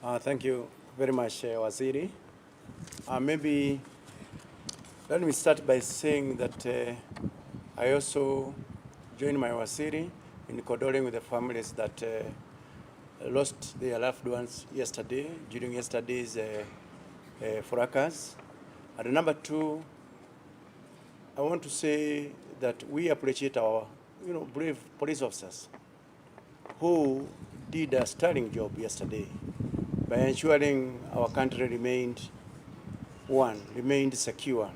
Thank you very much, Waziri. Maybe let me start by saying that I also join my Waziri in condoling with the families that lost their loved ones yesterday, during yesterday's fracas. And number two, I want to say that we appreciate our brave police officers who did a sterling job yesterday by ensuring our country remained secure,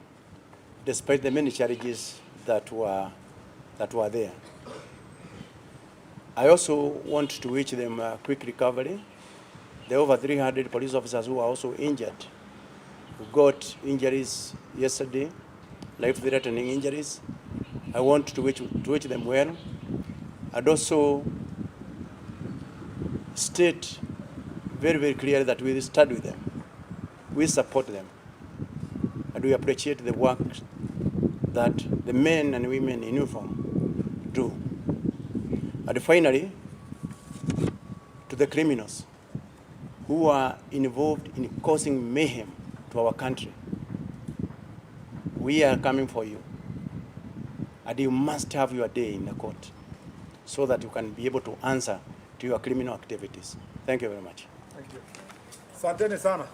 despite the many challenges that were there. I also want to wish them a quick recovery. There are over 300 police officers who are also injured, who got injuries yesterday, life-threatening injuries. I want to wish them well, and also state very, very clearly that we stand with them, we support them, and we appreciate the work that the men and women in uniform do. And finally, to the criminals who are involved in causing mayhem to our country, we are coming for you, and you must have your day in the court so that you can be able to answer to your criminal activities. Thank you very much. Thank you. Asanteni sana.